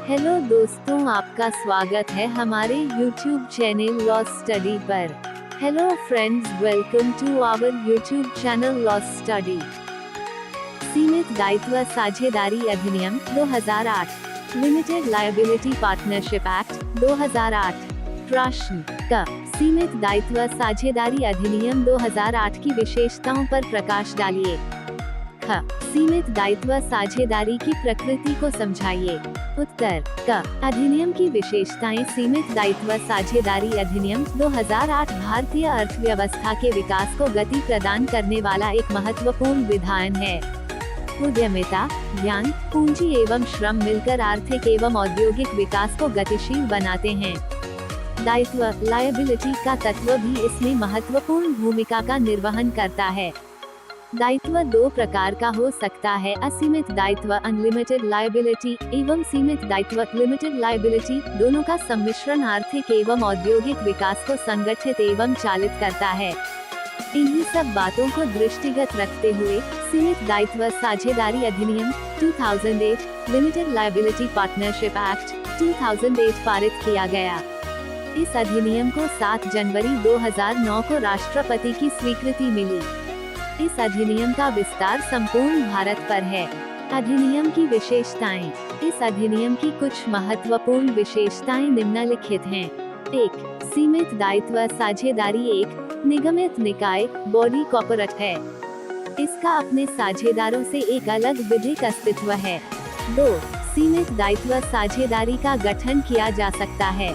Hello दोस्तों, आपका स्वागत है हमारे YouTube चैनल लॉ स्टडी पर। Hello friends, welcome to our YouTube channel law study. सीमित दायित्व साझेदारी अधिनियम 2008, लिमिटेड लायबिलिटी पार्टनरशिप एक्ट 2008। प्रश्न क सीमित दायित्व साझेदारी अधिनियम 2008 की विशेषताओं पर प्रकाश डालिए। ख सीमित दायित्व साझेदारी की प्रकृति को समझाइए। उत्तर क अधिनियम की विशेषताएं। सीमित दायित्व साझेदारी अधिनियम 2008 भारतीय अर्थव्यवस्था के विकास को गति प्रदान करने वाला एक महत्वपूर्ण विधान है। उद्यमिता, ज्ञान, पूंजी एवं श्रम मिलकर आर्थिक एवं औद्योगिक विकास को गतिशील बनाते हैं। दायित्व लायबिलिटी का तत्व भी इसमें महत्वपूर्ण भूमिका का निर्वहन करता है। दायित्व दो प्रकार का हो सकता है: असीमित दायित्व अनलिमिटेड लायबिलिटी एवं सीमित दायित्व लिमिटेड लायबिलिटी। दोनों का सम्मिश्रण आर्थिक एवं औद्योगिक विकास को संगठित एवं चालित करता है। इन्हीं सब बातों को दृष्टिगत रखते हुए सीमित दायित्व साझेदारी अधिनियम 2008, लिमिटेड लायबिलिटी पार्टनरशिप एक्ट 2008 पारित किया गया। इस अधिनियम को 7 जनवरी 2009 को राष्ट्रपति की स्वीकृति मिली। इस अधिनियम का विस्तार संपूर्ण भारत पर है। अधिनियम की विशेषताएं। इस अधिनियम की कुछ महत्वपूर्ण विशेषताएं निम्नलिखित हैं। 1. सीमित दायित्व साझेदारी एक निगमित निकाय बॉडी कॉर्पोरेट है। इसका अपने साझेदारों से एक अलग विधिक अस्तित्व है। 2. सीमित दायित्व साझेदारी का गठन किया जा सकता है: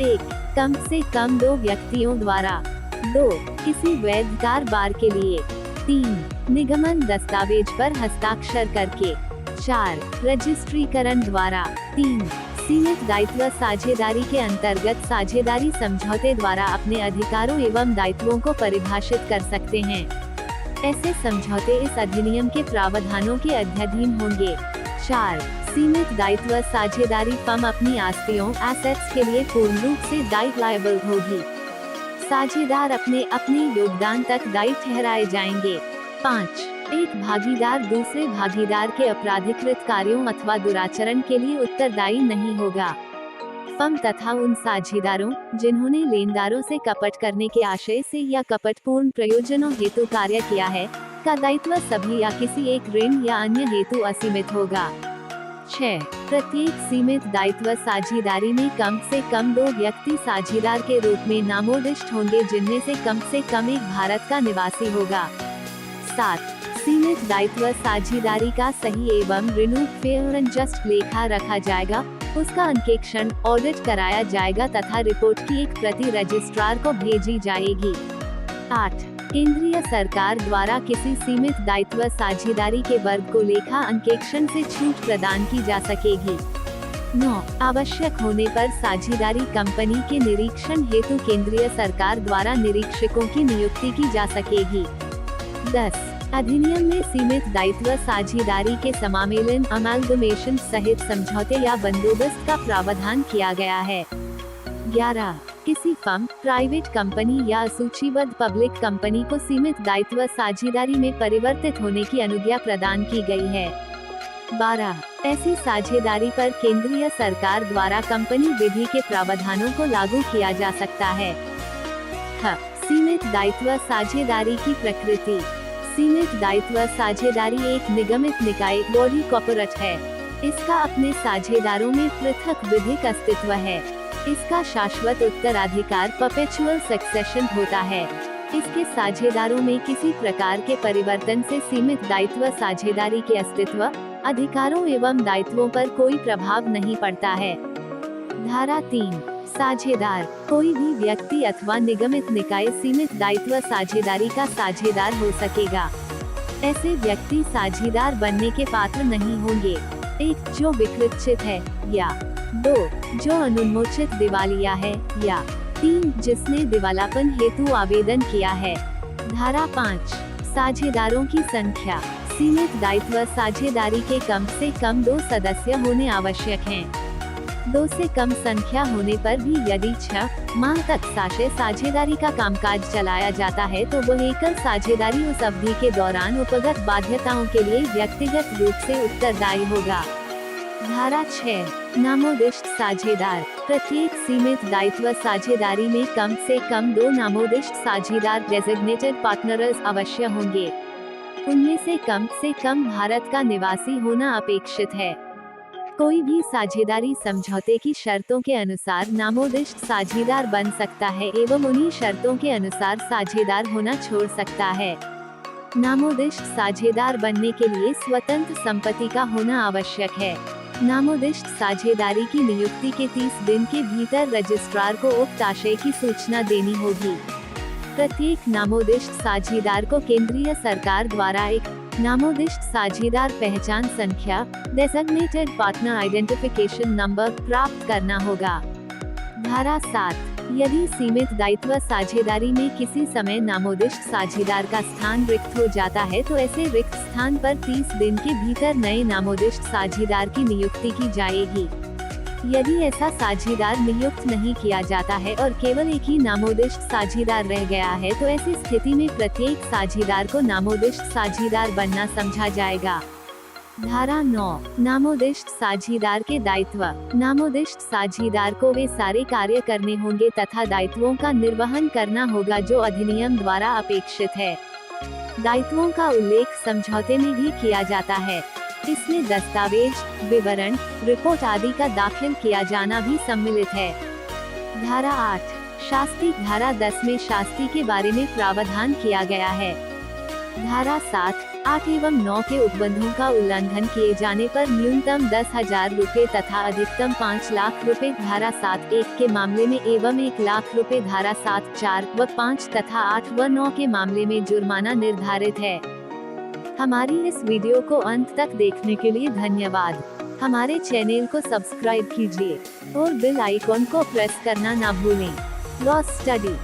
1. कम से कम 2 व्यक्तियों द्वारा। 2. किसी वैध कारोबार के लिए। 3. निगमन दस्तावेज पर हस्ताक्षर करके। 4. रजिस्ट्रीकरण द्वारा। 3. सीमित दायित्व साझेदारी के अंतर्गत साझेदारी समझौते द्वारा अपने अधिकारों एवं दायित्वों को परिभाषित कर सकते हैं। ऐसे समझौते इस अधिनियम के प्रावधानों के अधीन होंगे। 4. सीमित दायित्व साझेदारी फर्म अपनी आस्तियों एसेट्स के लिए पूर्ण रूप से दायित्व होगी। साझेदार अपने योगदान तक दायी ठहराए जाएंगे। 5. एक भागीदार दूसरे भागीदार के अपराधिकृत कार्यों अथवा दुराचरण के लिए उत्तरदायी नहीं होगा। फर्म तथा उन साझेदारों जिन्होंने लेनदारों से कपट करने के आशय से या कपटपूर्ण प्रयोजनों हेतु कार्य किया है, का दायित्व सभी या किसी एक ऋण या अन्य हेतु असीमित होगा। 6. प्रत्येक सीमित दायित्व साझेदारी में कम से कम 2 व्यक्ति साझेदार के रूप में नामोदिष्ट होंगे, जिनमें से कम एक भारत का निवासी होगा। 7. सीमित दायित्व साझेदारी का सही एवं रिन्यूड फेयर एंड जस्ट लेखा रखा जाएगा। उसका अंकेक्षण ऑडिट कराया जाएगा तथा रिपोर्ट की एक प्रति रजिस्ट्रार को भेजी जाएगी। 8. केंद्रीय सरकार द्वारा किसी सीमित दायित्व साझेदारी के वर्ग को लेखा अंकेक्षण से छूट प्रदान की जा सकेगी। 9. आवश्यक होने पर साझेदारी कंपनी के निरीक्षण हेतु केंद्रीय सरकार द्वारा निरीक्षकों की नियुक्ति की जा सकेगी। 10. अधिनियम में सीमित दायित्व साझेदारी के समामेलन अमाल्गमेशन सहित समझौते या बंदोबस्त का प्रावधान किया गया है। 11. किसी फर्म, प्राइवेट कंपनी या सूचीबद्ध पब्लिक कंपनी को सीमित दायित्व साझेदारी में परिवर्तित होने की अनुज्ञा प्रदान की गई है। 12. ऐसी साझेदारी पर केंद्रीय सरकार द्वारा कंपनी विधि के प्रावधानों को लागू किया जा सकता है। सीमित दायित्व साझेदारी की प्रकृति। सीमित दायित्व साझेदारी एक निगमित निकाय बॉडी कॉर्पोरेट है। इसका अपने साझेदारों में पृथक विधिक अस्तित्व है। इसका शाश्वत उत्तराधिकार परपेचुअल सक्सेशन होता है। इसके साझेदारों में किसी प्रकार के परिवर्तन से सीमित दायित्व साझेदारी के अस्तित्व, अधिकारों एवं दायित्वों पर कोई प्रभाव नहीं पड़ता है। धारा 3. साझेदार कोई भी व्यक्ति अथवा निगमित निकाय सीमित दायित्व साझेदारी का साझेदार हो सकेगा। ऐसे व्यक्ति साझेदार बनने के पात्र नहीं होंगे: 1. जो विकृतचित है, या 2. जो अनुन्मोचित दिवालिया है, या 3. जिसने दिवालापन हेतु आवेदन किया है। धारा 5. साझेदारों की संख्या। सीमित दायित्व साझेदारी के कम से कम 2 सदस्य होने आवश्यक हैं। 2 से कम संख्या होने पर भी यदि 6 माह तक साझेदारी का कामकाज चलाया जाता है तो वह एकल साझेदारी उस अवधि के दौरान उपगत बाध्यताओं के लिए व्यक्तिगत रूप से उत्तरदायी होगा। धारा 6 नामोदिष्ट साझेदार। प्रत्येक सीमित दायित्व साझेदारी में कम से कम 2 नामोदिष्ट साझेदार डेजिग्नेटेड पार्टनर्स अवश्य होंगे। उनमें से कम भारत का निवासी होना अपेक्षित है। कोई भी साझेदारी समझौते की शर्तों के अनुसार नामोदिष्ट साझेदार बन सकता है एवं उन्हीं शर्तों के अनुसार साझेदार होना छोड़ सकता है। नामोदिष्ट साझेदार बनने के लिए स्वतंत्र संपत्ति का होना आवश्यक है। नामोदिष्ट साझेदारी की नियुक्ति के 30 दिन के भीतर रजिस्ट्रार को उक्त आशय की सूचना देनी होगी। प्रत्येक नामोदिष्ट साझेदार को केंद्रीय सरकार द्वारा एक नामोदिष्ट साझेदार पहचान संख्या डेजिग्नेटेड पार्टनर आइडेंटिफिकेशन नंबर प्राप्त करना होगा। धारा 7 यदि सीमित दायित्व साझेदारी में किसी समय नामोदिष्ट साझेदार का स्थान रिक्त हो जाता है तो ऐसे रिक्त स्थान पर 30 दिन के भीतर नए नामोदिष्ट साझेदार की नियुक्ति की जाएगी। यदि ऐसा साझेदार नियुक्त नहीं किया जाता है और केवल एक ही नामोदिष्ट साझेदार रह गया है तो ऐसी स्थिति में प्रत्येक साझेदार को नामोदिष्ट साझेदार बनना समझा जाएगा। धारा 9 नामोदिष्ट साझेदार के दायित्व। नामोदिष्ट साझेदार को वे सारे कार्य करने होंगे तथा दायित्वों का निर्वहन करना होगा जो अधिनियम द्वारा अपेक्षित है। दायित्वों का उल्लेख समझौते में भी किया जाता है। इसमें दस्तावेज, विवरण, रिपोर्ट आदि का दाखिल किया जाना भी सम्मिलित है। धारा 8 शास्ति। धारा 10 में शास्ति के बारे में प्रावधान किया गया है। धारा 7, 8 एवं 9 के उपबंधों का उल्लंघन किए जाने पर न्यूनतम 10,000 रुपए तथा अधिकतम 5 लाख रुपए। धारा 7(1) के मामले में एवं 1 लाख रुपए। धारा 7, 4 व 5 तथा 8 व 9 के मामले में जुर्माना निर्धारित है। हमारी इस वीडियो को अंत तक देखने के लिए धन्यवाद। हमारे चैनल को सब्सक्राइब कीजिए और बेल आइकॉन को प्रेस करना ना भूलें। Law study.